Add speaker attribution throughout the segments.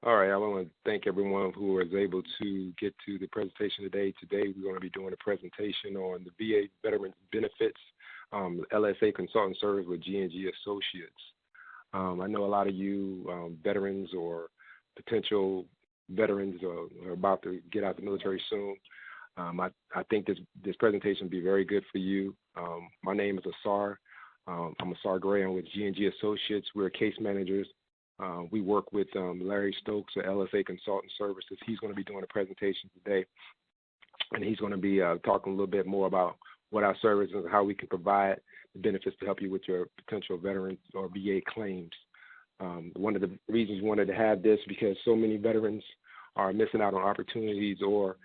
Speaker 1: All right, I want to thank everyone who was able to get to the presentation today. Today, we're going to be doing a presentation on the VA Veterans Benefits, LSA Consultant Service with G&G Associates. I know a lot of you veterans or potential veterans are about to get out the military soon. I think this presentation will be very good for you. My name is Asar. I'm Asar Gray. I'm with G&G Associates. We're case managers. We work with Larry Stokes at LSA Consultant Services. He's going to be doing a presentation today, and he's going to be talking a little bit more about what our service is and how we can provide the benefits to help you with your potential veterans or VA claims. One of the reasons we wanted to have this because so many veterans are missing out on opportunities, or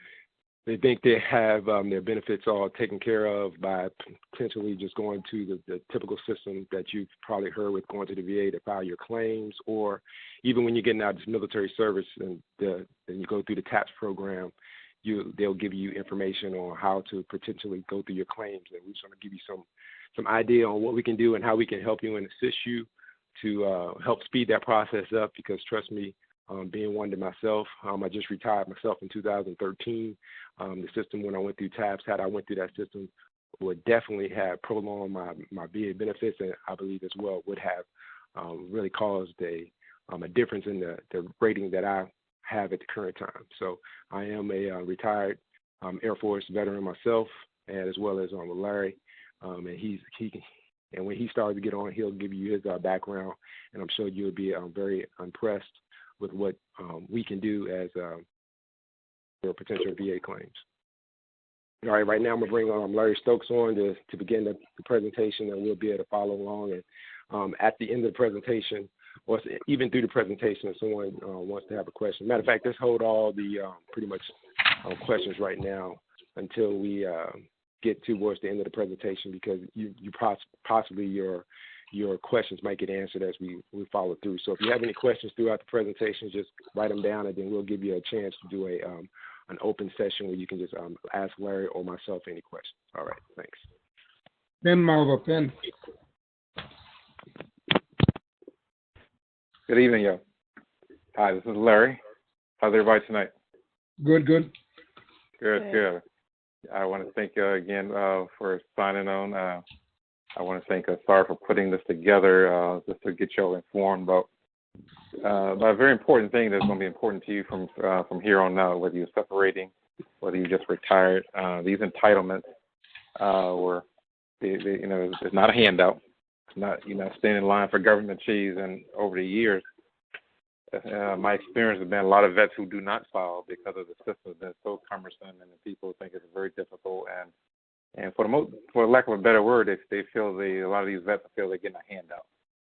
Speaker 1: they think they have their benefits all taken care of by potentially just going to the typical system that you've probably heard with going to the VA to file your claims, or even when you're getting out of this military service and you go through the TAPS program, they'll give you information on how to potentially go through your claims. And we're just going to give you some idea on what we can do and how we can help you and assist you to help speed that process up, because trust me, being one to myself, I just retired myself in 2013. The system when I went through TAPS, had I went through that system, would definitely have prolonged my VA benefits, and I believe as well would have really caused a difference in the rating that I have at the current time. So I am a retired Air Force veteran myself, and as well as with Larry, and when he started to get on, he'll give you his background, and I'm sure you'll be very impressed with what we can do as for potential VA claims. All right, right now I'm going to bring Larry Stokes on to begin the presentation, and we'll be able to follow along. And at the end of the presentation, or even through the presentation, if someone wants to have a question. Matter of fact, let's hold all the pretty much questions right now until we get towards the end of the presentation, because you possibly your questions might get answered as we follow through. So if you have any questions throughout the presentation, just write them down, and then we'll give you a chance to do an open session where you can just ask Larry or myself any questions. All right, thanks.
Speaker 2: Ben Malva, Ben.
Speaker 3: Good evening, yo. Hi, this is Larry. How's everybody tonight?
Speaker 2: Good.
Speaker 3: Good. I want to thank you again for signing on. I want to thank Sar for putting this together just to get you all informed about a very important thing that's going to be important to you from here on out, whether you're separating, whether you just retired. These entitlements it's not a handout. It's not, standing in line for government cheese. And over the years, my experience has been a lot of vets who do not file because of the system has been so cumbersome, and the people think it's very difficult. And for lack of a better word, they feel a lot of these vets feel they're getting a handout.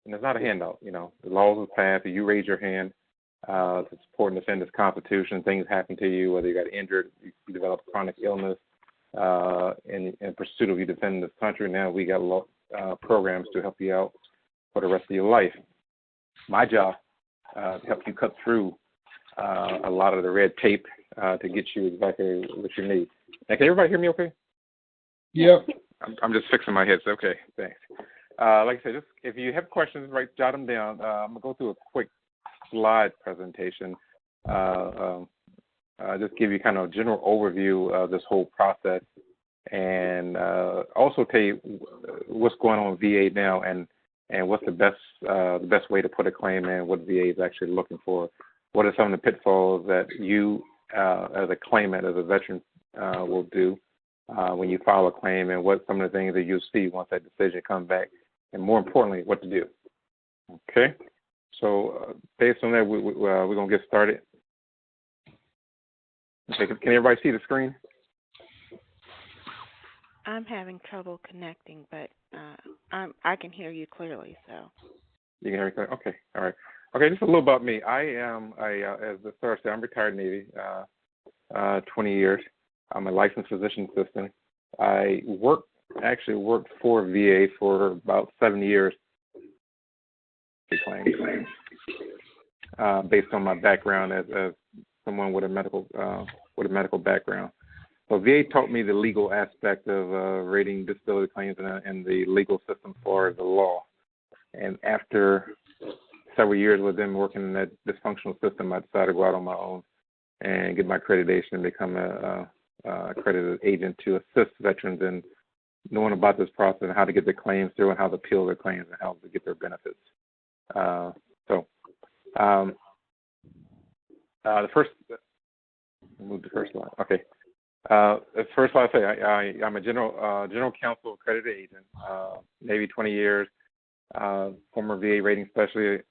Speaker 3: And it's not a handout. The laws are passed. If you raise your hand to support and defend this Constitution, things happen to you, whether you got injured, you develop chronic illness, in pursuit of you defending this country. Now we got programs to help you out for the rest of your life. My job to help you cut through a lot of the red tape to get you exactly what you need. Now, can everybody hear me okay?
Speaker 2: Yep.
Speaker 3: I'm just fixing my headset. Okay, thanks. Like I said, just if you have questions, jot them down. I'm going to go through a quick slide presentation. Just give you kind of a general overview of this whole process, and also tell you what's going on with VA now, and what's the best way to put a claim in, what VA is actually looking for. What are some of the pitfalls that you, as a claimant, as a veteran, will do when you file a claim, and what some of the things that you'll see once that decision comes back, and more importantly, what to do. Okay? So based on that, we're going to get started. Okay, can everybody see the screen?
Speaker 4: I'm having trouble connecting, but I can hear you clearly. So
Speaker 3: you can hear me clearly? Okay, all right. Okay, just a little about me. I am, as the sir said, I'm retired Navy, 20 years. I'm a licensed physician assistant. I actually worked for VA for about 7 years. Based on my background as someone with a medical background. So VA taught me the legal aspect of rating disability claims in the legal system for the law. And after several years with them working in that dysfunctional system, I decided to go out on my own and get my accreditation and become a accredited agent to assist veterans in knowing about this process and how to get their claims through and how to appeal their claims and how to get their benefits. The first, move to the first slide. Okay. The first slide, I'm a general counsel accredited agent, Navy 20 years, former VA rating specialist,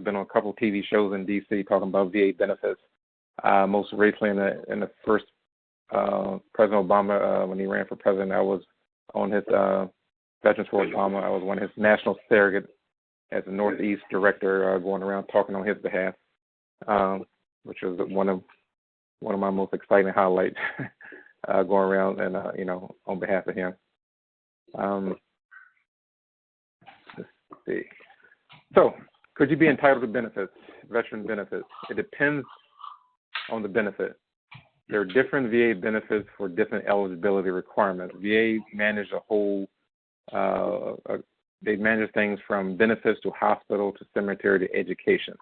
Speaker 3: been on a couple of TV shows in D.C. talking about VA benefits. Most recently in the first President Obama, when he ran for president, I was on his Veterans for Obama. I was one of his national surrogate as a Northeast director, going around talking on his behalf, which was one of my most exciting highlights, going around and on behalf of him. Let's see. So, could you be entitled to benefits, veteran benefits? It depends on the benefit. There are different VA benefits for different eligibility requirements. VA manage a whole, they manage things from benefits to hospital to cemetery to education.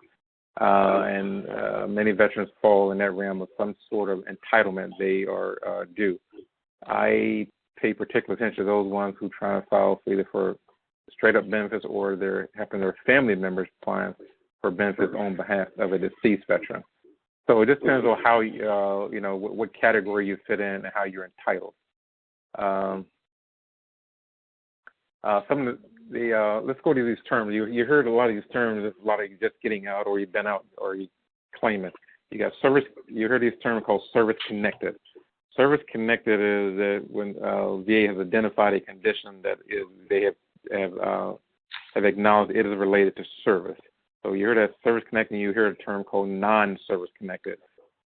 Speaker 3: And many veterans fall in that realm of some sort of entitlement they are due. I pay particular attention to those ones who try to file either for straight up benefits or they're having their family members applying for benefits on behalf of a deceased veteran. So it just depends on how what category you fit in and how you're entitled. Some of let's go to these terms. You heard a lot of these terms. There's a lot of you just getting out, or you've been out, or you claim it. You got service. You heard these terms called service connected. Service connected is that when VA has identified a condition that is they have acknowledged it is related to service. So you hear that service connected, and you hear a term called non-service connected.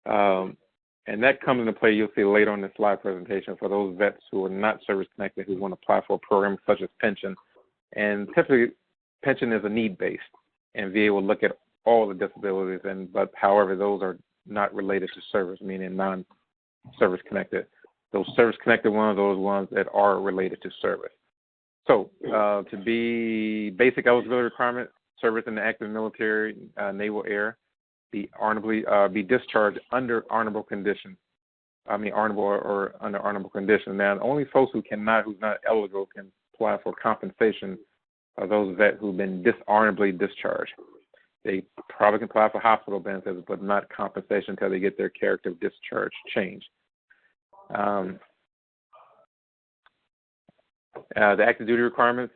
Speaker 3: And that comes into play, you'll see later on in the slide presentation, for those vets who are not service connected who want to apply for a program such as pension. And typically, pension is a need-based, and VA will look at all the disabilities, but however, those are not related to service, meaning non-service connected. Those service-connected ones are those ones that are related to service. So to be basic eligibility requirement, service in the active military, naval, air, be discharged under honorable conditions. Honorable or under honorable conditions. Now, the only folks who's not eligible can apply for compensation are those vets who've been dishonorably discharged. They probably can apply for hospital benefits, but not compensation until they get their character of discharge changed. The active duty requirements,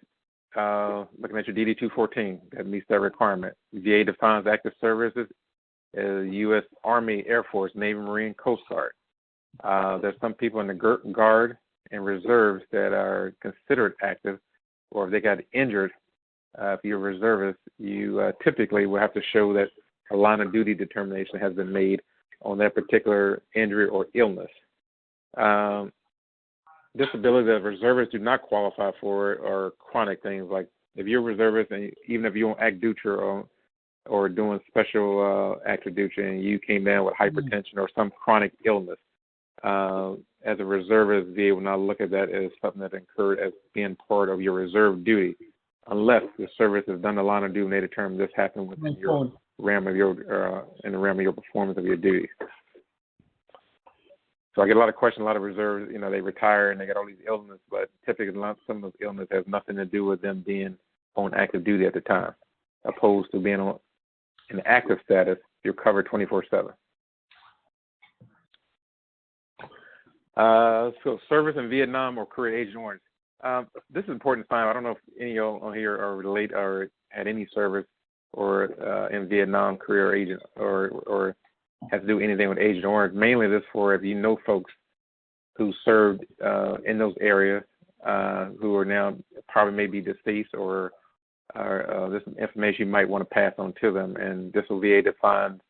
Speaker 3: looking at your DD 214, that meets that requirement. VA defines active services as U.S. Army, Air Force, Navy, Marine, Coast Guard. There's some people in the Guard and reserves that are considered active, or if they got injured, if you're a reservist, you typically will have to show that a line of duty determination has been made on that particular injury or illness. Disabilities that reservists do not qualify for are chronic things, like if you're a reservist and even if you're on active duty or doing special active duty and you came down with hypertension or some chronic illness, as a reservist, VA will not look at that as something that occurred as being part of your reserve duty, unless the service has done the line of duty and they determine this happened within your realm of in the realm of your performance of your duty. So I get a lot of questions, a lot of reserves, they retire and they got all these illnesses, but typically some of those illnesses have nothing to do with them being on active duty at the time, opposed to being in active status, you're covered 24/7. So service in Vietnam or career Agent Orange. This is important to find out. I don't know if any of y'all on here are related or had any service or in Vietnam, career agent or has to do anything with Agent Orange. Mainly this for if you know folks who served in those areas who are now probably maybe deceased or this information you might want to pass on to them. And this will VA define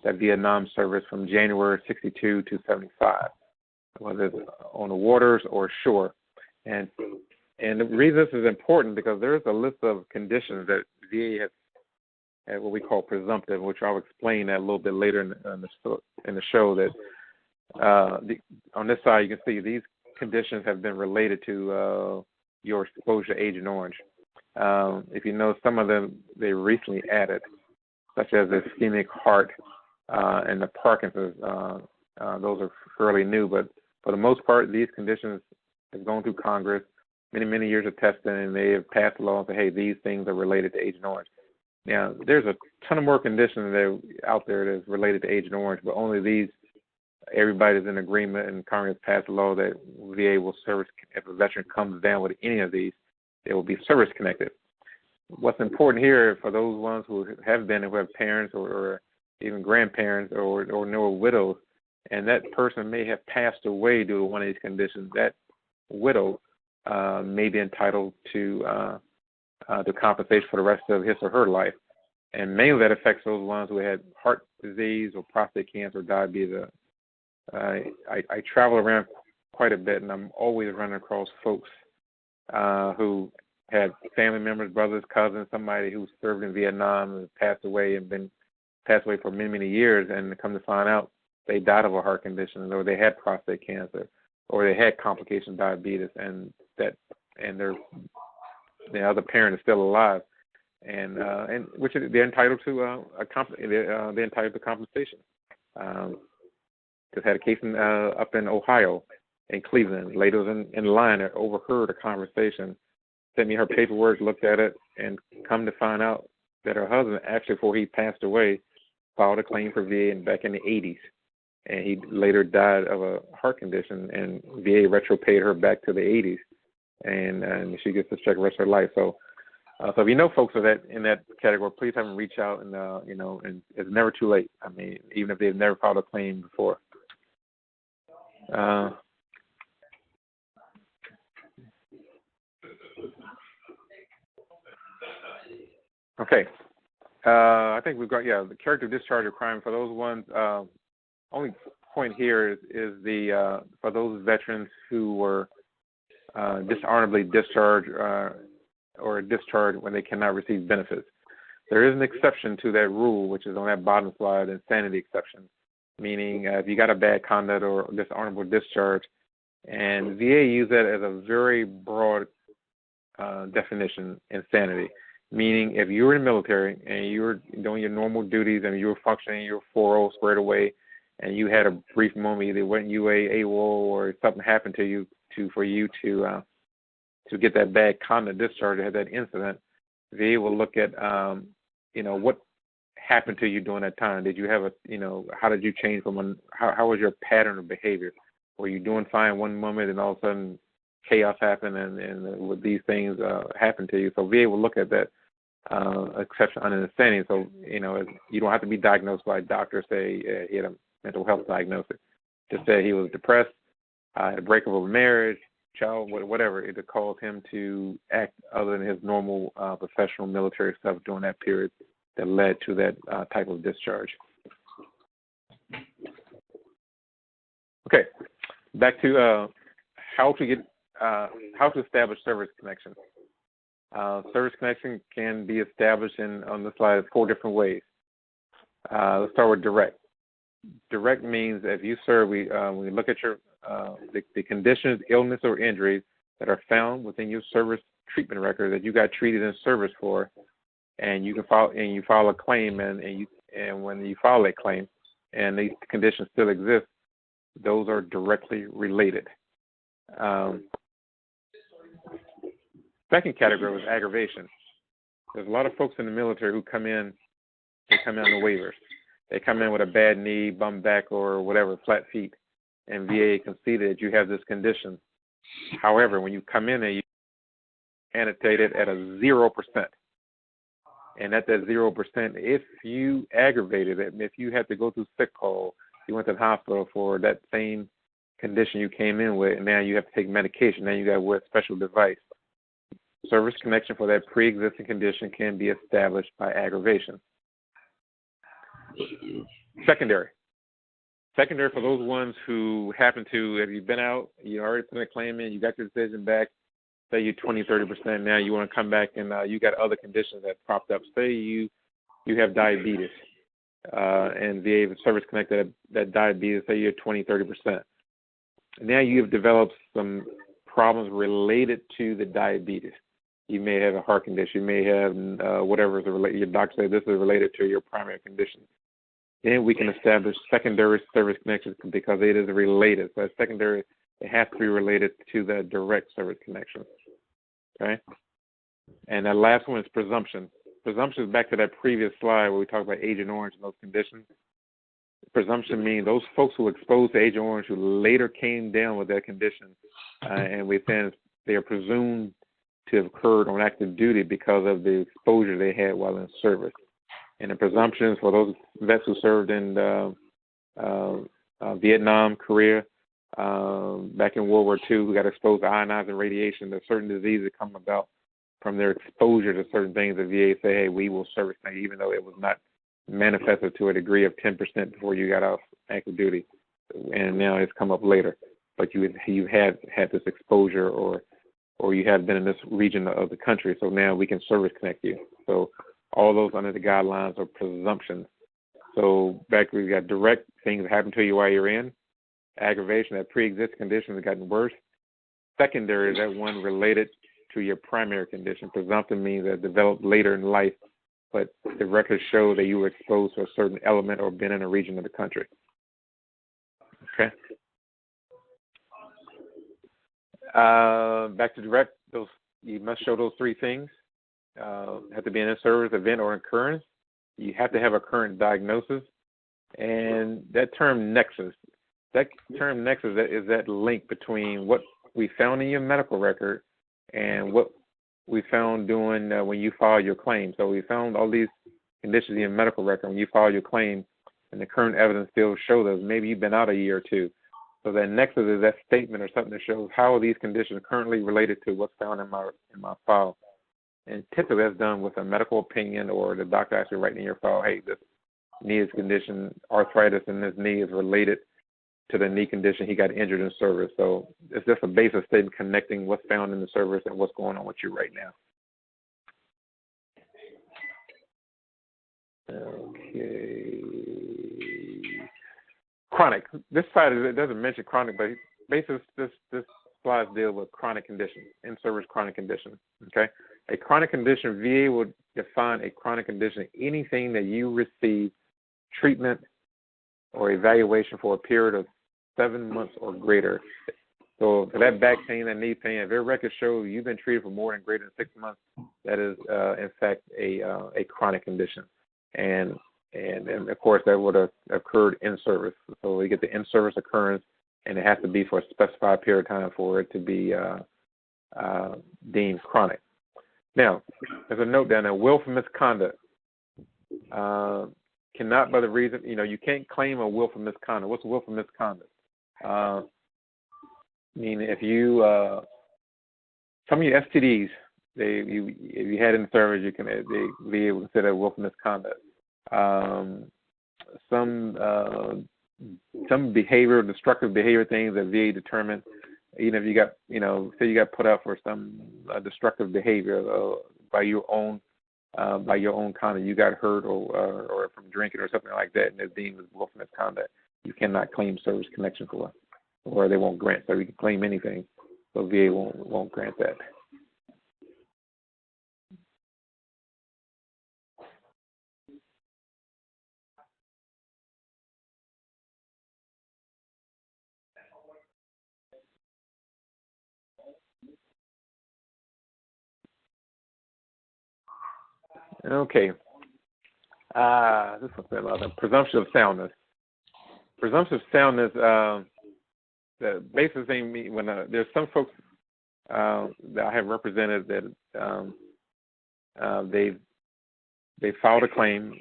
Speaker 3: that Vietnam service from January 62 to 75, whether it's on the waters or shore. And the reason this is important because there's a list of conditions that VA has what we call presumptive, which I'll explain that a little bit later in the show. That on this side you can see these conditions have been related to your exposure to Agent Orange. If you know, some of them they recently added. such as ischemic heart and the Parkinson's. Those are fairly new, but for the most part, these conditions have gone through Congress, many years of testing, and they have passed laws that, hey, these things are related to Agent Orange. Now, there's a ton of more conditions that are out there that's related to Agent Orange, but only these, everybody's in agreement, and Congress passed a law that VA will service, if a veteran comes down with any of these, they will be service connected. What's important here for those ones who have been, who have parents or even grandparents or know widows, and that person may have passed away due to one of these conditions, that widow may be entitled to compensation for the rest of his or her life. And mainly that affects those ones who had heart disease or prostate cancer or diabetes. I travel around quite a bit, and I'm always running across folks who had family members, brothers, cousins, somebody who served in Vietnam and passed away for many years, and come to find out they died of a heart condition, or they had prostate cancer, or they had complication diabetes, and their other parent is still alive, and which they're entitled to they're entitled to compensation. Just had a case up in Ohio, in Cleveland. Lady was in line and overheard a conversation, sent me her paperwork, looked at it, and come to find out that her husband, actually before he passed away, filed a claim for VA back in the 80s. And he later died of a heart condition, and VA retro-paid her back to the 80s, and she gets to check the rest of her life. So if you know folks in that category, please have them reach out, and and it's never too late. I mean, even if they've never filed a claim before. Okay. I think we've got, the character discharge requirement for those ones. Only point here is the for those veterans who were dishonorably discharged or discharged when they cannot receive benefits. There is an exception to that rule, which is on that bottom slide, insanity exception, meaning if you got a bad conduct or dishonorable discharge, and VA used that as a very broad definition, insanity. Meaning, if you were in the military and you were doing your normal duties and you were functioning your 4-0 squared away, and you had a brief moment, either went UA, AWOL, or something happened to you for you to get that bad conduct discharge or had that incident, VA will look at what happened to you during that time. Did you have how did you change from how was your pattern of behavior? Were you doing fine one moment and all of a sudden chaos happened and with these things happen to you? So VA will look at that exception under insanity. So you don't have to be diagnosed by a doctor, say he had a mental health diagnosis. Just say he was depressed, had a breakup of a marriage, child, whatever. It caused him to act other than his normal professional military stuff during that period that led to that type of discharge. Okay, back to how to establish service connection. Service connection can be established on the slide 4 different ways. Let's start with direct. Direct means if you serve, we look at your the conditions, illness, or injuries that are found within your service treatment record that you got treated in service for, and you file a claim, and when you file that claim, and these conditions still exist, those are directly related. Second category was aggravation. There's a lot of folks in the military who come in on the waivers. They come in with a bad knee, bum back, or whatever, flat feet, and VA conceded that you have this condition. However, when you come in there, you annotate it at a 0%. And at that 0%, if you aggravated it, if you had to go through sick call, you went to the hospital for that same condition you came in with, and now you have to take medication, now you got to wear a special device. Service connection for that pre-existing condition can be established by aggravation. Secondary for those ones who happen to, if you've been out, you already put a claim in, you got your decision back, say you're 20-30%, now you want to come back and you got other conditions that popped up. Say you have diabetes, and VA service connected that diabetes, say you're 20-30%. Now you have developed some problems related to the diabetes. You may have a heart condition. You may have whatever is related. Your doctor said this is related to your primary condition. Then we can establish secondary service connections because it is related. So secondary, it has to be related to the direct service connection. Okay? And that last one is presumption. Presumption is back to that previous slide where we talked about Agent Orange and those conditions. Presumption means those folks who were exposed to Agent Orange who later came down with that condition, and within they are presumed to have occurred on active duty because of the exposure they had while in service. And the presumptions for those vets who served in Vietnam, Korea, back in World War II, who got exposed to ionizing radiation, there's certain diseases that come about from their exposure to certain things. The VA say, hey, we will service them, even though it was not manifested to a degree of 10% before you got off active duty. And now it's come up later. But you had this exposure or you have been in this region of the country, so now we can service connect you. So all those under the guidelines are presumptions. So back we got direct things that happen to you while you're in, aggravation, that pre-existing condition has gotten worse. Secondary is that one related to your primary condition. Presumptive means that developed later in life, but the records show that you were exposed to a certain element or been in a region of the country. Okay. Back to direct, those you must show those three things. Have to be an in-service event or occurrence. You have to have a current diagnosis. And that term nexus is that link between what we found in your medical record and what we found doing when you filed your claim. So we found all these conditions in your medical record when you filed your claim, and the current evidence still shows us maybe you've been out a year or two. So that nexus is that statement or something that shows how are these conditions currently related to what's found in my file. And typically that's done with a medical opinion or the doctor actually writing in your file, hey, this knee is condition, arthritis in this knee is related to the knee condition. He got injured in service. So it's just a basic statement connecting what's found in the service and what's going on with you right now. Okay. Chronic. This side it doesn't mention chronic, but basically this slide deals with chronic condition, in-service chronic condition. Okay. A chronic condition, VA would define a chronic condition, anything that you receive treatment or evaluation for a period of 7 months or greater. So for that back pain, that knee pain, if your records show you've been treated for more than greater than 6 months, that is in fact a chronic condition. And of course that would have occurred in service. So we get the in-service occurrence, and it has to be for a specified period of time for it to be deemed chronic. Now, there's a note down there, willful misconduct. Cannot by the reason, you can't claim a willful misconduct. What's willful misconduct? Meaning if you, some of your STDs, if you had in service, they be able to consider willful misconduct. Some behavior, destructive behavior things that VA determined, even if you got, say you got put out for some destructive behavior by your own conduct, you got hurt or from drinking or something like that, and it's deemed as willful misconduct. You cannot claim service connection for, or they won't grant. So you can claim anything, so VA won't grant that. Okay. This is another presumption of soundness. Presumption of soundness. The basic thing when there's some folks that I have represented that they filed a claim.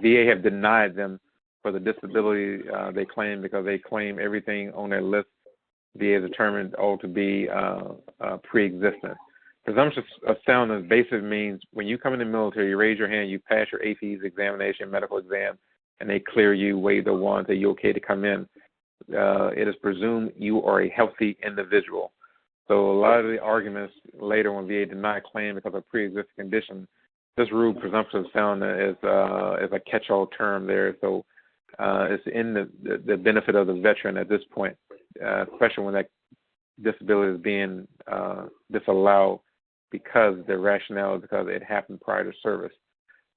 Speaker 3: VA have denied them for the disability they claim because they claim everything on their list VA determined all to be pre-existent. Presumption of soundness basically means when you come in the military, you raise your hand, you pass your AP's examination, medical exam, and they clear you, wave the wand, say you're okay to come in. It is presumed you are a healthy individual. So a lot of the arguments later when VA deny claim because of pre-existing condition, this rule, presumption of soundness, is a catch-all term there. So it's in the benefit of the veteran at this point, especially when that disability is being disallowed because the rationale is because it happened prior to service.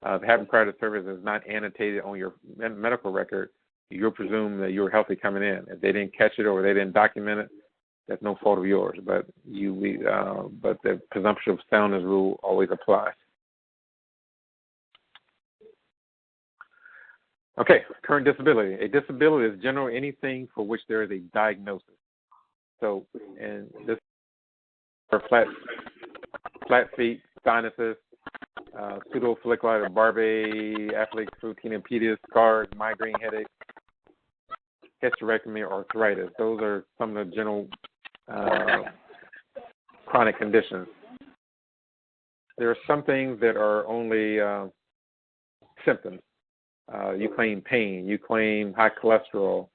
Speaker 3: If it happened prior to service is not annotated on your medical record, you'll presume that you're healthy coming in. If they didn't catch it or they didn't document it, that's no fault of yours. But but the presumption of soundness rule always applies. Okay, current disability. A disability is generally anything for which there is a diagnosis. So, and this are flat feet, sinuses, pseudofollicular Barbe, affleck routine impedance, scars, migraine headache, hysterectomy, arthritis. Those are some of the general chronic conditions. There are some things that are only symptoms. You claim pain. You claim high cholesterol.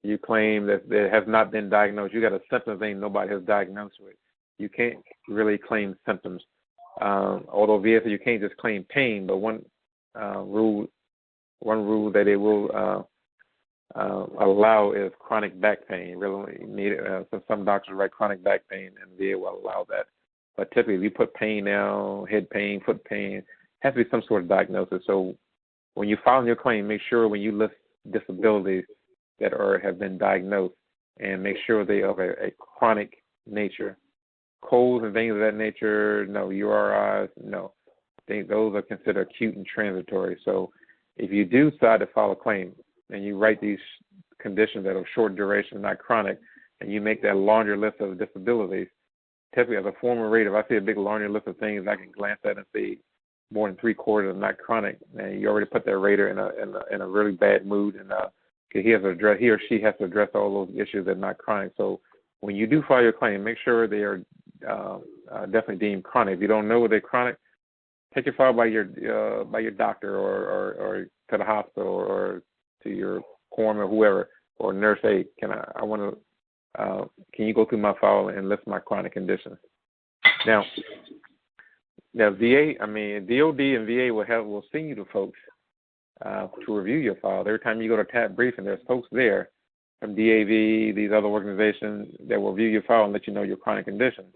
Speaker 3: You claim that it has not been diagnosed. You got a symptom thing nobody has diagnosed with. You can't really claim symptoms. Although VA, you can't just claim pain, but one rule that it will allow is chronic back pain. Really need it. So some doctors write chronic back pain, and VA will allow that. But typically, if you put pain down, head pain, foot pain, it has to be some sort of diagnosis. So when you file your claim, make sure when you list disabilities that have been diagnosed, and make sure they are of a chronic nature. Colds and things of that nature, no. URIs, no. Those are considered acute and transitory. So if you do decide to file a claim and you write these conditions that are short duration, not chronic, and you make that laundry list of disabilities, typically as a former rater, if I see a big laundry list of things, I can glance at and see more than 3/4 are not chronic, and you already put that rater in a really bad mood, and he or she has to address all those issues that are not chronic. So when you do file your claim, make sure they are definitely deemed chronic. If you don't know whether they're chronic, take your file by your doctor or to the hospital or to your coroner or whoever or nurse. Hey, can you go through my file and list my chronic conditions? Now VA, DOD and VA will send you to folks to review your file. Every time you go to TAP briefing, there's folks there from DAV, these other organizations that will review your file and let you know your chronic conditions.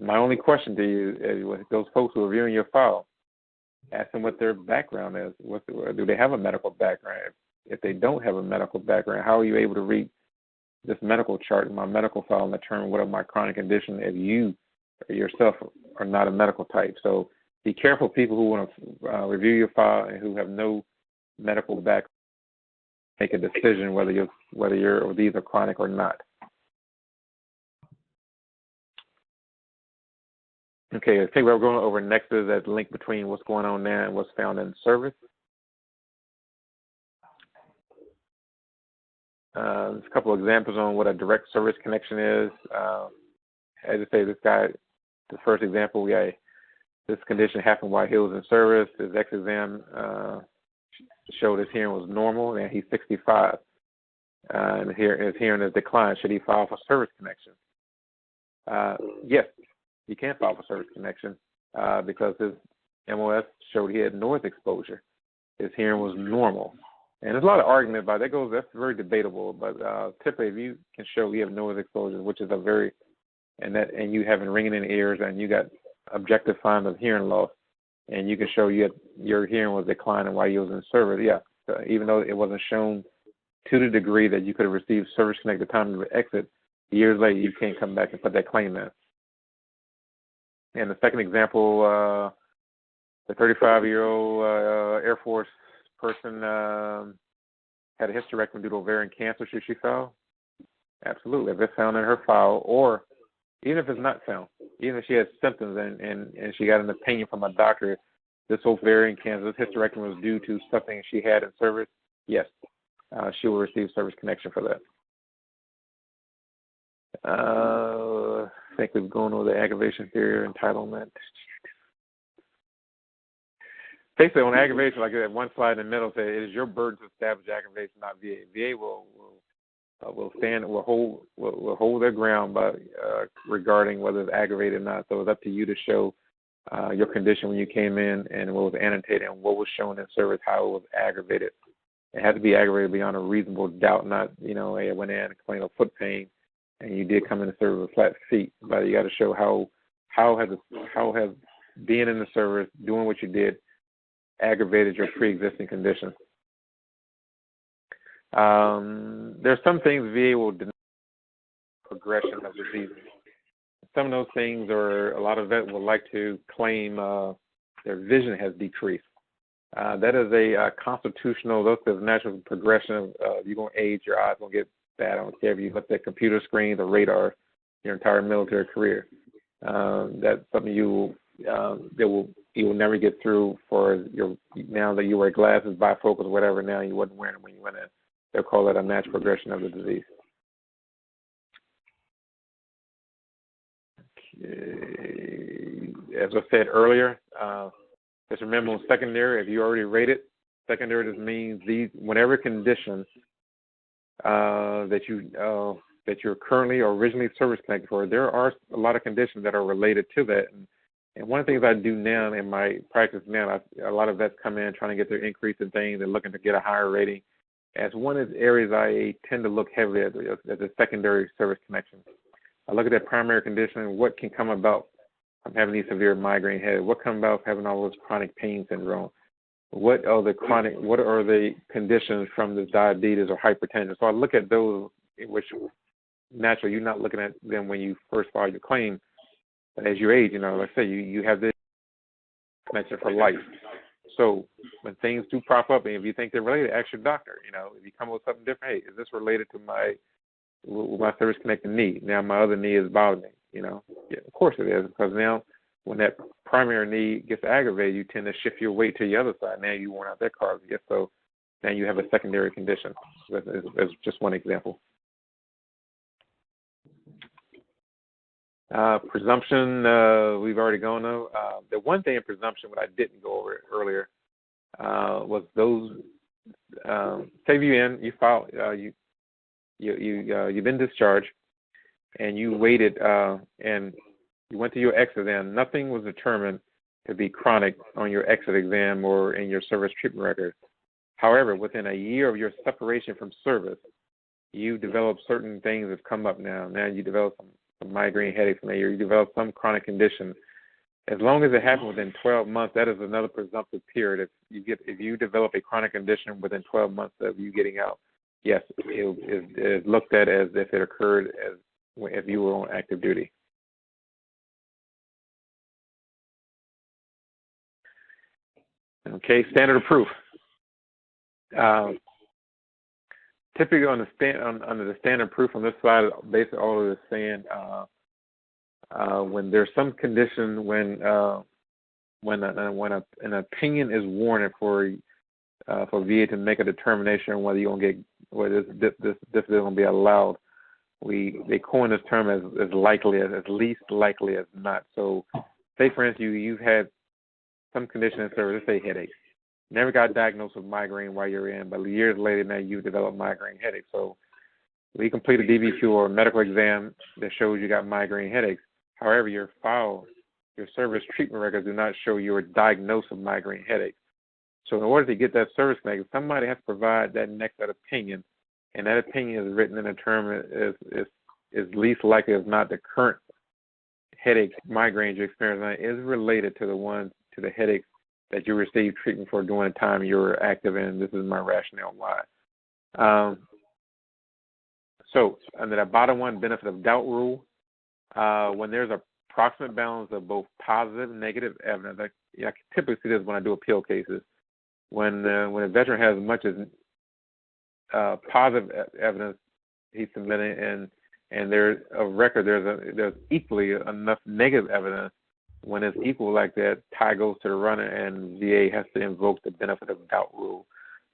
Speaker 3: My only question to you is, with those folks who are reviewing your file, ask them what their background is. Do they have a medical background? If they don't have a medical background, how are you able to read this medical chart in my medical file and determine what are my chronic conditions if you yourself are not a medical type? So be careful, people who want to review your file and who have no medical background, make a decision whether these are chronic or not. Okay, I think what we're going over next is that link between what's going on now and what's found in service. There's a couple of examples on what a direct service connection is. As I say, the first example, this condition happened while he was in service. His exam showed his hearing was normal, and he's 65. And his hearing has declined. Should he file for service connection? Yes, he can file for service connection because his MOS showed he had noise exposure. His hearing was normal. And there's a lot of argument about that. That's very debatable. But typically, if you can show you have noise exposure, which is and you having ringing in the ears, and you got objective signs of hearing loss, and you can show your hearing was declining while you was in service, even though it wasn't shown to the degree that you could have received service connect at the time of the exit, years later you can't come back and put that claim in. And the second example, the 35-year-old Air Force person had a hysterectomy due to ovarian cancer. Should she file? Absolutely. If it's found in her file, or even if it's not found, even if she has symptoms and she got an opinion from a doctor, this ovarian cancer, this hysterectomy was due to something she had in service, yes, she will receive service connection for that. I think we've gone over the aggravation theory, entitlement. Basically, on aggravation, like that one slide in the middle says, it is your burden to establish aggravation, not VA. VA will hold their ground regarding whether it's aggravated or not. So it's up to you to show your condition when you came in and what was annotated and what was shown in service, how it was aggravated. It had to be aggravated beyond a reasonable doubt, not, I went in and complained of foot pain and you did come in and serve with flat feet. But you got to show how has being in the service, doing what you did, aggravated your pre-existing condition? There's some things VA will deny progression of disease. Some of those things are, a lot of vets would like to claim their vision has decreased. That is a constitutional, that's a natural progression of you're going to age, your eyes going to get bad. I don't care if you look at computer screens or radar your entire military career. That's something you will never get through for your, now that you wear glasses, bifocals, whatever, now you wasn't wearing them when you went in. They'll call that a natural progression of the disease. Okay. As I said earlier, just remember on secondary, if you already rated, secondary just means whatever condition that you're currently or originally service connected for, there are a lot of conditions that are related to that. And one of the things I do now in my practice now, a lot of vets come in trying to get their increase in things and looking to get a higher rating. As one of the areas I tend to look heavily at the secondary service connection. I look at that primary condition, what can come about from having these severe migraine headaches, what come about having all this chronic pain syndrome, what are the conditions from the diabetes or hypertension. So I look at those, which naturally you're not looking at them when you first file your claim. But as you age, like I say, you have this connection for life. So when things do prop up, and if you think they're related, ask your doctor. If you come up with something different, hey, is this related to my service connected knee? Now my other knee is bothering me. Yeah, of course it is, because now when that primary knee gets aggravated, you tend to shift your weight to the other side. Now you worn out that carb, so now you have a secondary condition. That's just one example. Presumption, we've already gone over. The one thing in presumption, what I didn't go over earlier, was those. Say you filed, you've been discharged, and you waited, and you went to your exit exam. Nothing was determined to be chronic on your exit exam or in your service treatment record. However, within a year of your separation from service, you develop certain things that come up now. Now you develop some migraine headaches in a year. You develop some chronic condition. As long as it happens within 12 months, that is another presumptive period. If you develop a chronic condition within 12 months of you getting out, yes, it is looked at as if it occurred as if you were on active duty. Okay, standard of proof. Typically under the standard proof on this slide, basically all of it is saying when there's some condition when an opinion is warranted for VA to make a determination on whether this is going to be allowed. They coin this term as likely as least likely as not. So, say for instance you've had some condition in service, let's say headaches. Never got diagnosed with migraine while you're in, but years later now you develop migraine headaches. So we complete a DBQ or a medical exam that shows you got migraine headaches. However, your service treatment records do not show you were diagnosed with migraine headaches. So in order to get that service connected, somebody has to provide that next opinion, and that opinion is written in a term is least likely as not the current headaches, migraines you're experiencing is related to the headaches that you received treatment for during the time you were active in. This is my rationale why. So under the bottom one, benefit of doubt rule, when there's a approximate balance of both positive and negative evidence, I typically see this when I do appeal cases. When a veteran has as much as positive evidence he's submitting, and there's a record, there's equally enough negative evidence. When it's equal like that, tie goes to the runner, and VA has to invoke the benefit of doubt rule.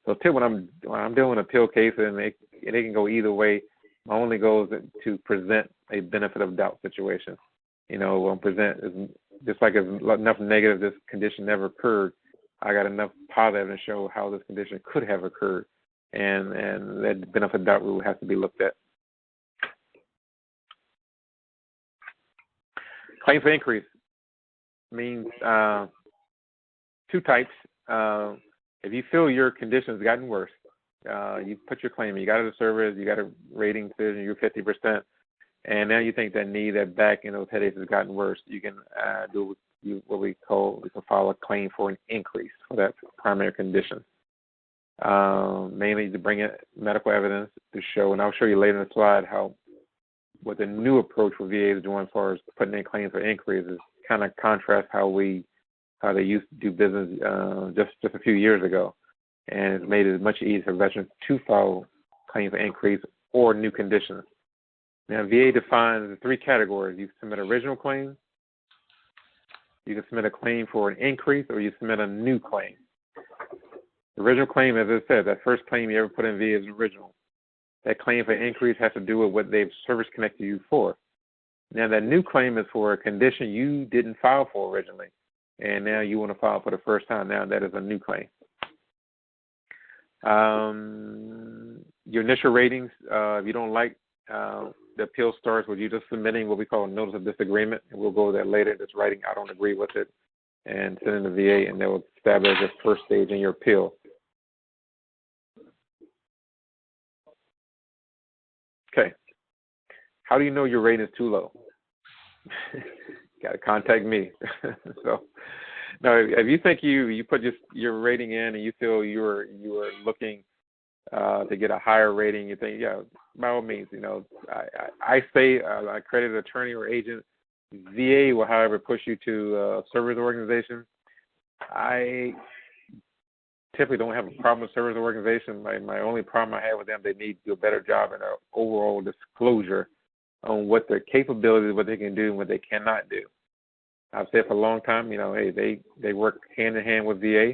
Speaker 3: So, when I'm dealing with an appeal case, and it can go either way, my only goal is to present a benefit of doubt situation. Present just like there's enough negative, this condition never occurred. I got enough positive to show how this condition could have occurred, and that benefit of doubt rule has to be looked at. Claim for increase means two types. If you feel your condition has gotten worse, you put your claim in. You got it a service, you got a rating decision, you're 50%. and now you think that knee, that back, and those headaches has gotten worse, you can do what we can file a claim for an increase for that primary condition. Mainly to bring in medical evidence to show, and I'll show you later in the slide what the new approach for VA is doing as far as putting in claims for increases. Kind of contrast how they used to do business just a few years ago, and it's made it much easier for veterans to file claims for increase or new conditions. Now, VA defines the three categories. You submit original claim, you can submit a claim for an increase, or you submit a new claim. The original claim, as I said, that first claim you ever put in VA is original. That claim for increase has to do with what they've service connected you for. Now, that new claim is for a condition you didn't file for originally, and now you want to file for the first time. Now that is a new claim. Your initial ratings, if you don't like the appeal starts with you just submitting what we call a notice of disagreement, and we'll go over that later, just writing I don't agree with it, and sending the VA, and they will establish the first stage in your appeal. Okay. How do you know your rating is too low? Got to contact me. So, now, if you think you put your rating in and you feel you are looking to get a higher rating, you think, yeah, by all means, I say an accredited attorney or agent. VA will, however, push you to a service organization. I typically don't have a problem with service organization. My only problem I have with them, they need to do a better job in their overall disclosure on what their capabilities, what they can do, and what they cannot do. I've said for a long time, hey, they work hand in hand with VA.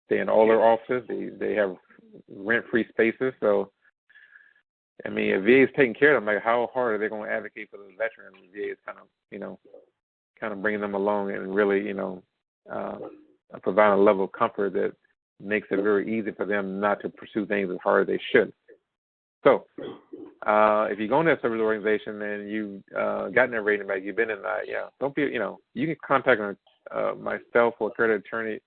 Speaker 3: They in all their offices. They have rent-free spaces. So, I mean, if VA is taking care of them, like how hard are they going to advocate for the veterans? VA is kind of bringing them along and really, providing a level of comfort that makes it very easy for them not to pursue things as hard as they should. So, if you go in that service organization and you've gotten that rating back, you've been in that, don't be, you can contact myself or accredited attorney.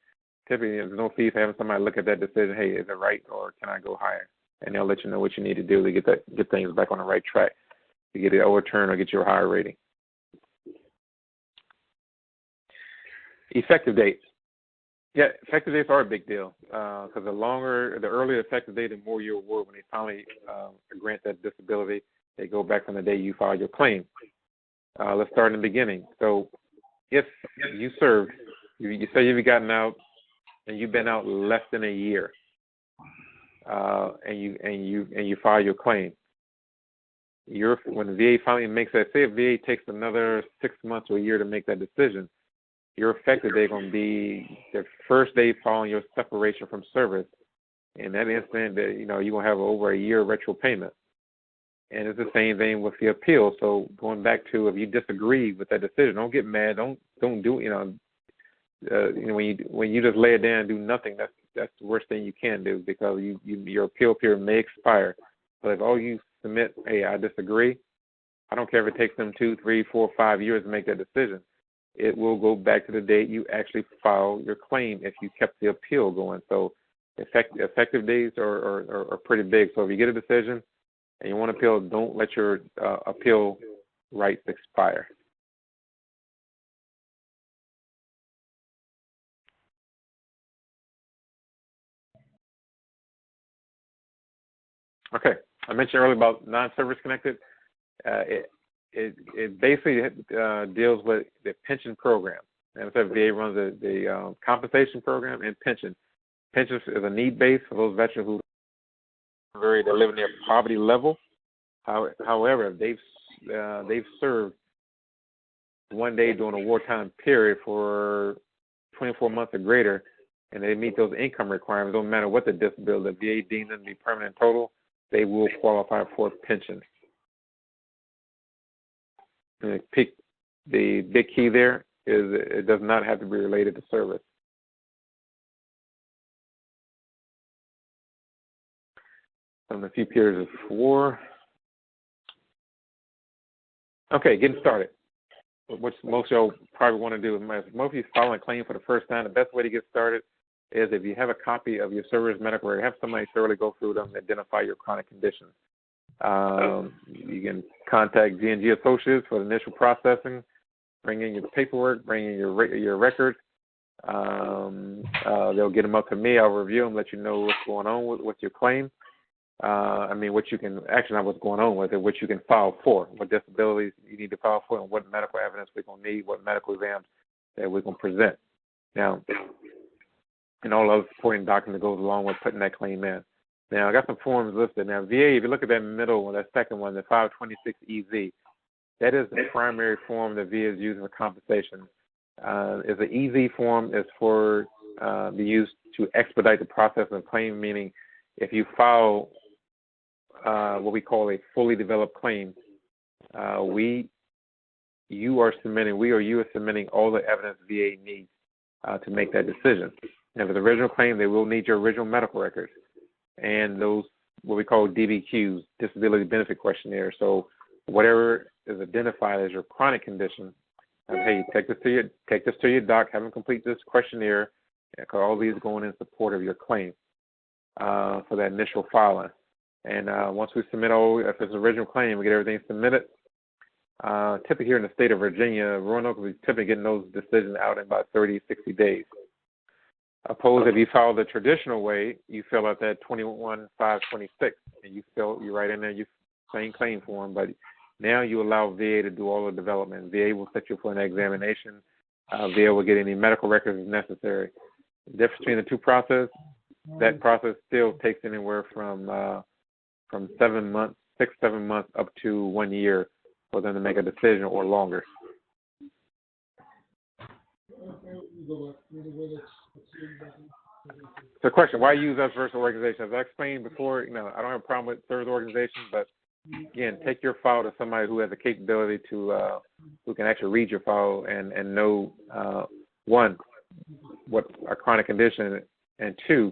Speaker 3: Typically, there's no fee for having somebody look at that decision. Hey, is it right or can I go higher? And they'll let you know what you need to do to get things back on the right track, to get it overturned or get you a higher rating. Effective dates. Yeah, effective dates are a big deal because the earlier effective date, the more you award when they finally grant that disability. They go back from the day you filed your claim. Let's start in the beginning. So, if you served, you say you've gotten out, and you've been out less than a year, and you file your claim. When the VA finally makes that, say if VA takes another 6 months or a year to make that decision, your effective date going to be the first day following your separation from service. In that instant, that you're going to have over a year retro payment. And it's the same thing with the appeal. So going back to if you disagree with that decision, don't get mad. Don't do when you just lay it down and do nothing, that's the worst thing you can do because your appeal period may expire. But if all you submit, hey, I disagree, I don't care if it takes them 2, 3, 4, 5 years to make that decision. It will go back to the date you actually filed your claim if you kept the appeal going. So effective dates are pretty big. So if you get a decision and you want to appeal, don't let your appeal rights expire. Okay. I mentioned earlier about non-service connected. It basically deals with the pension program. And so VA runs the compensation program and pension. Pension is a need base for those veterans who they're living near poverty level. However, they've served one day during a wartime period for 24 months or greater, and they meet those income requirements. Don't matter what the disability, the VA deems them to be permanent total, they will qualify for a pension. And the big key there is it does not have to be related to service. On a few periods of war. Okay, getting started. Which most of y'all probably want to do. If most of you filing a claim for the first time, the best way to get started is if you have a copy of your service medical record, have somebody thoroughly go through them and identify your chronic conditions. You can contact G&G Associates for the initial processing. Bring in your paperwork. Bring in your records. They'll get them up to me. I'll review them, let you know what's going on with your claim. What you can, actually not what's going on with it, what you can file for, what disabilities you need to file for, and what medical evidence we're going to need, what medical exams that we're going to present. Now, and all other supporting documents that goes along with putting that claim in. Now, I got some forms listed. Now, VA, if you look at that middle one, that second one, the 526EZ, that is the primary form that VA is using for compensation. Is an EZ form is for be used to expedite the process of claim, meaning if you file what we call a fully developed claim, you are submitting all the evidence VA needs to make that decision. Now, for the original claim, they will need your original medical records and those what we call DBQs, disability benefit questionnaire. So whatever is identified as your chronic condition, hey, take this to your doc, have them complete this questionnaire, because all these are going in support of your claim for that initial filing. And once we submit if it's an original claim, we get everything submitted. Typically here in the state of Virginia, Roanoke, we typically getting those decisions out in about 30, 60 days. Opposed, if you file the traditional way, you fill out that 21-526, and you write in there your same claim form, but now you allow VA to do all the development. VA will set you for an examination. VA will get any medical records as necessary. The difference between the two processes, that process still takes anywhere from 7 months, 6-7 months, up to 1 year for them to make a decision or longer. So, question: why use us versus organizations? As I explained before, I don't have a problem with service organizations, but again, take your file to somebody who has the capability to who can actually read your file and know one, what a chronic condition, and two,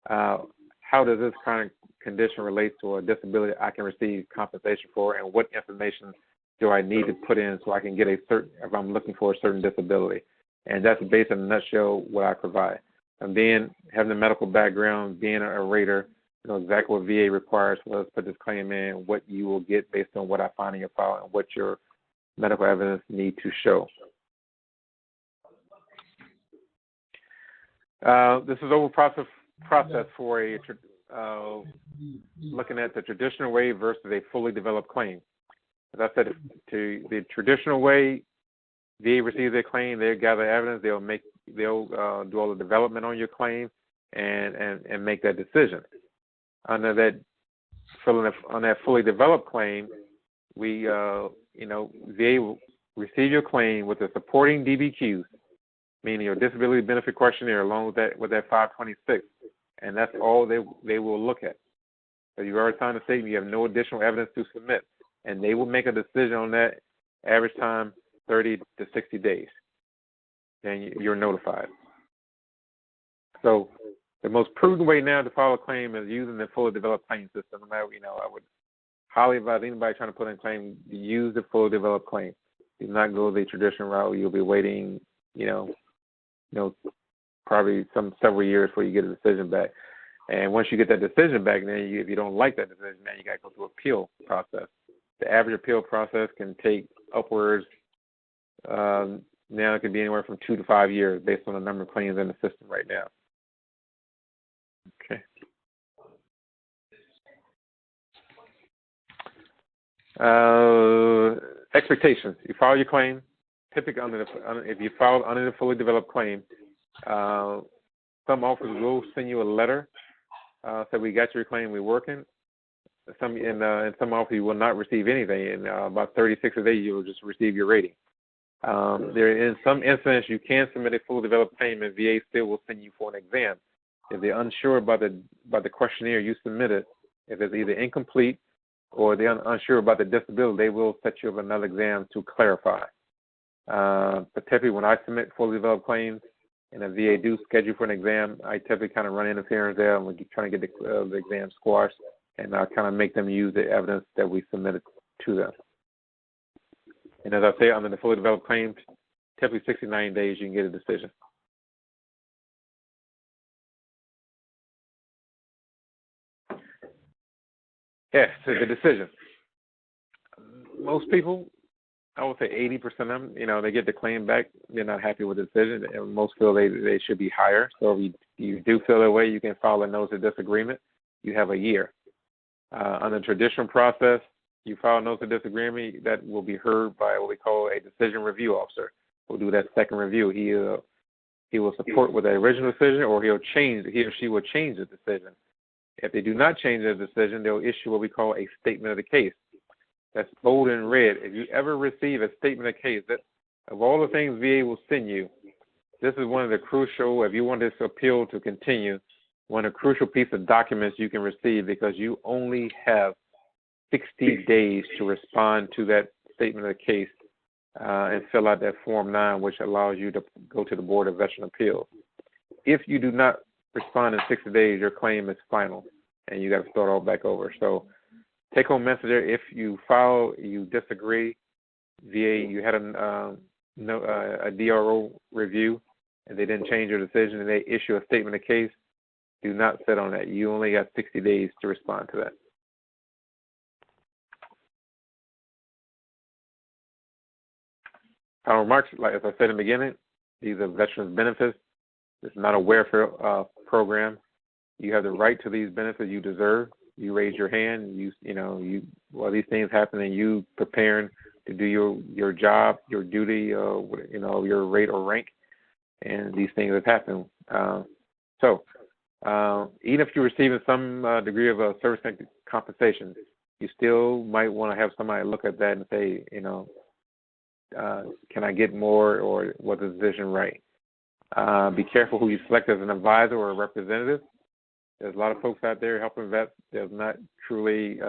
Speaker 3: how does this chronic condition relate to a disability I can receive compensation for, and what information do I need to put in so I can get if I'm looking for a certain disability. And that's based in a nutshell what I provide. And then having a medical background, being a rater, you know exactly what VA requires for us to put this claim in, what you will get based on what I find in your file, and what your medical evidence need to show. This is over process for looking at the traditional way versus a fully developed claim. As I said, to the traditional way, VA receives their claim, they gather evidence, they'll do all the development on your claim and make that decision. Under that, on that fully developed claim, VA will receive your claim with the supporting DBQs, meaning your disability benefit questionnaire, along with that 526, and that's all they will look at. So you've already signed a statement, you have no additional evidence to submit, and they will make a decision on that, average time 30 to 60 days. Then you're notified. So the most prudent way now to file a claim is using the fully developed claim system. I would highly advise anybody trying to put in a claim to use the fully developed claim. Do not go the traditional route. You'll be waiting, probably several years before you get a decision back. And once you get that decision back, then if you don't like that decision, then you got to go through appeal process. The average appeal process can take upwards. Now it could be anywhere from 2 to 5 years based on the number of claims in the system right now. Okay. Expectations. You file your claim. Typically, if you file under the fully developed claim, some officers will send you a letter. So we got your claim, we're working. In some offices you will not receive anything. In about 36 days, you will just receive your rating. In some instances, you can submit a fully developed claim, and VA still will send you for an exam. If they're unsure about the questionnaire you submitted, if it's either incomplete or they're unsure about the disability, they will set you up another exam to clarify. But typically, when I submit fully developed claims and the VA do schedule for an exam, I typically kind of run interference there, and we're trying to get the exam squashed, and I kind of make them use the evidence that we submitted to them. And as I say, under the fully developed claims, typically 69 days you can get a decision. Yes, the decision. Most people, I would say 80% of them, they get the claim back. They're not happy with the decision, and most feel they should be higher. So if you do feel that way, you can file a notice of disagreement. You have a year. Under the traditional process, you file a notice of disagreement that will be heard by what we call a decision review officer. Who'll do that second review. He will support with the original decision, or he or she will change the decision. If they do not change the decision, they'll issue what we call a statement of the case. That's bold and red. If you ever receive a statement of case, that of all the things VA will send you, this is one of the crucial, if you want this appeal to continue, one of the crucial piece of documents you can receive, because you only have 60 days to respond to that statement of the case and fill out that Form 9, which allows you to go to the Board of Veteran Appeals. If you do not respond in 60 days, your claim is final, and you got to start all back over. So take-home message there, if you you disagree, VA, you had a DRO review, and they didn't change your decision, and they issue a statement of case, do not sit on that. You only got 60 days to respond to that. Final remarks, like as I said in the beginning, these are veterans benefits. It's not a welfare program. You have the right to these benefits you deserve. You raise your hand. While these things happen, and you preparing to do your job, your duty, your rate or rank, and these things have happened. So even if you're receiving some degree of service compensation, you still might want to have somebody look at that and say, can I get more, or was the decision right? Be careful who you select as an advisor or a representative. There's a lot of folks out there helping vets that's not truly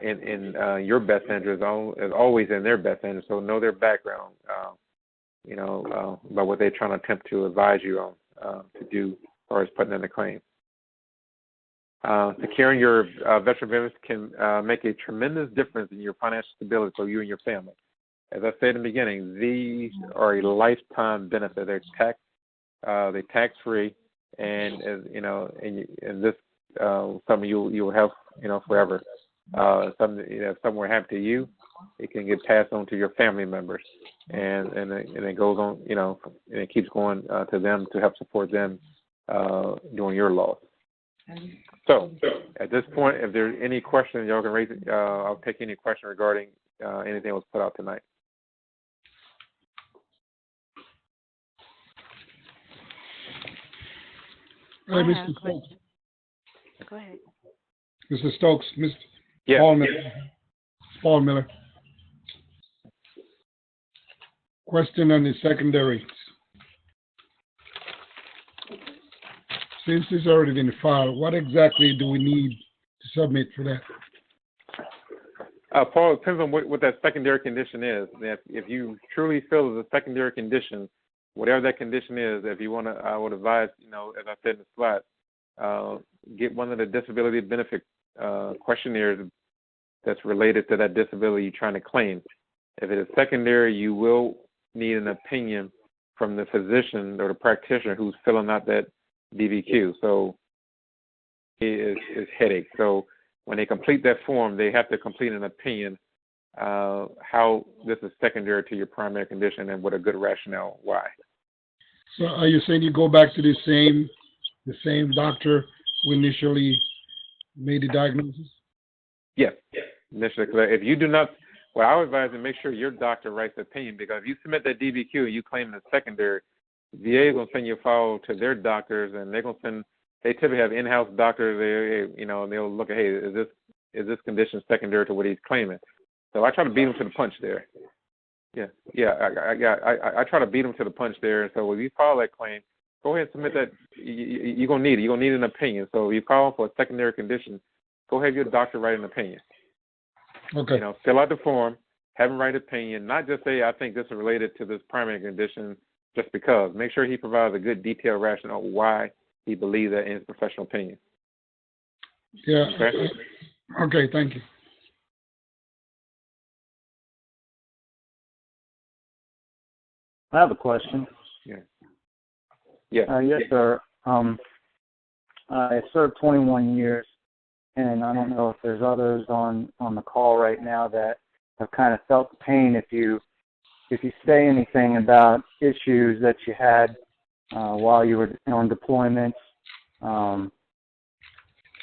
Speaker 3: in your best interest, is always in their best interest. So know their background, about what they're trying to attempt to advise you on to do as far as putting in a claim. Securing your veteran benefits can make a tremendous difference in your financial stability for you and your family. As I said in the beginning, these are a lifetime benefit. They're tax-free, and and this something you will have forever. Something if something were happened to you, it can get passed on to your family members, and it goes on, and it keeps going to them to help support them during your loss. So at this point, if there's any questions, y'all can raise it. I'll take any question regarding anything that was put out tonight.
Speaker 2: Mr. Stokes.
Speaker 4: Go ahead.
Speaker 2: Mr. Stokes, Mr.
Speaker 3: Yeah.
Speaker 2: Paul Miller. Question on the secondaries. Since it's already been filed, what exactly do we need to submit for that?
Speaker 3: Paul, it depends on what that secondary condition is. If you truly feel it's a secondary condition, whatever that condition is, if you want to, I would advise, as I said in the slide, get one of the disability benefit questionnaires that's related to that disability you're trying to claim. If it is secondary, you will need an opinion from the physician or the practitioner who's filling out that DBQ. So it's headache. So when they complete that form, they have to complete an opinion how this is secondary to your primary condition and with a good rationale why.
Speaker 2: So are you saying you go back to the same doctor who initially made the diagnosis?
Speaker 3: Yes, initially. If you do not, well, I would advise to make sure your doctor writes the opinion, because if you submit that DBQ and you claim it's secondary, VA is going to send your file to their doctors, and they're going to send. They typically have in-house doctors. They'll look at, hey, is this condition secondary to what he's claiming? So I try to beat him to the punch there. I try to beat him to the punch there. And so if you file that claim, go ahead and submit that. You're gonna need it. You're gonna need an opinion. So if you file for a secondary condition, go have your doctor write an opinion.
Speaker 2: Okay.
Speaker 3: Fill out the form, have him write an opinion. Not just say, I think this is related to this primary condition, just because. Make sure he provides a good detailed rationale why he believes that in his professional opinion.
Speaker 2: Yeah.
Speaker 3: Okay.
Speaker 2: Okay. Thank you.
Speaker 5: I have a question.
Speaker 3: Yeah.
Speaker 5: Yes, sir. I served 21 years and I don't know if there's others on the call right now that have kind of felt the pain. If you say anything about issues that you had while you were on deployments,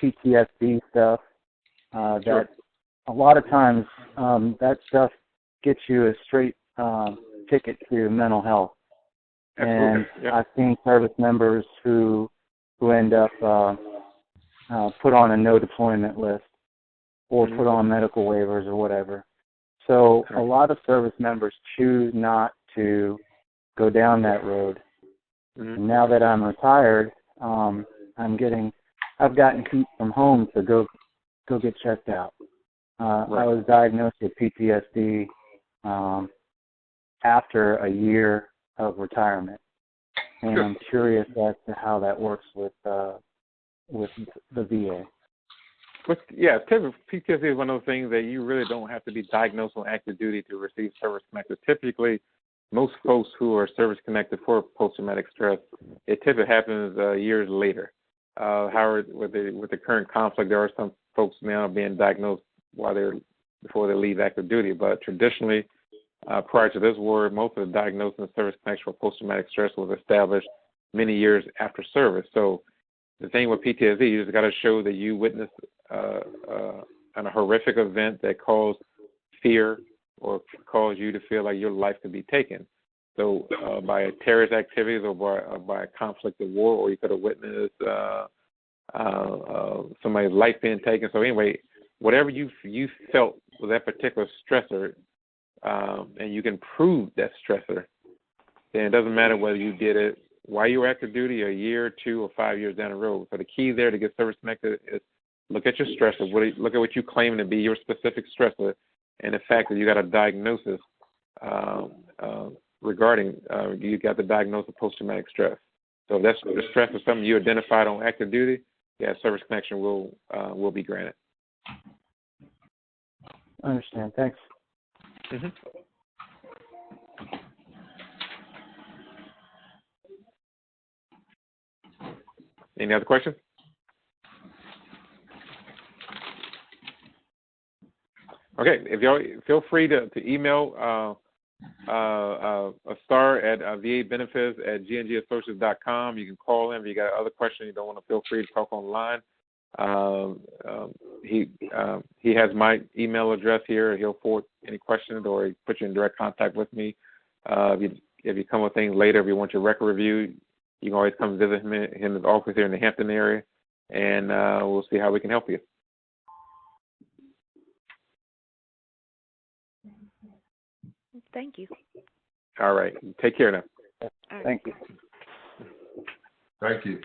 Speaker 5: PTSD stuff, that a lot of times that stuff gets you a straight ticket to mental health.
Speaker 3: Absolutely.
Speaker 5: And I've seen service members who end up put on a no deployment list or put on medical waivers or whatever. So a lot of service members choose not to go down that road. And now that I'm retired, I've gotten heat from home to go get checked out. I was diagnosed with PTSD after a year of retirement, and I'm curious as to how that works with the VA.
Speaker 3: Typically, PTSD is one of those things that you really don't have to be diagnosed on active duty to receive service-connected. Typically, most folks who are service-connected for post-traumatic stress, it typically happens years later. However, with the current conflict, there are some folks now being diagnosed before they leave active duty. But traditionally, prior to this war, most of the diagnosis of service connection for post-traumatic stress was established many years after service. So the thing with PTSD, you just got to show that you witnessed a horrific event that caused fear or caused you to feel like your life could be taken. So by terrorist activities or by a conflict of war, or you could have witnessed somebody's life being taken. So anyway, whatever you felt was that particular stressor, and you can prove that stressor, then it doesn't matter whether you did it while you were active duty, a year, 2, or 5 years down the road. So the key there to get service connected is look at your stressor. Look at what you claim to be your specific stressor, and the fact that you got a diagnosis regarding you got the diagnosis of post-traumatic stress. So if that's the stress is something you identified on active duty, service connection will be granted.
Speaker 5: I understand. Thanks.
Speaker 3: Any other questions? Okay, if y'all feel free to email a star at vabenefits@gngassociates.com. You can call him if you got other questions you don't want to. Feel free to talk online. He has my email address here. He'll forward any questions or he put you in direct contact with me. If you come with things later, if you want your record review, you can always come visit him in his office here in the Hampton area, and we'll see how we can help you.
Speaker 4: Thank you.
Speaker 3: All right. Take care now.
Speaker 5: Thank you.
Speaker 1: Thank you.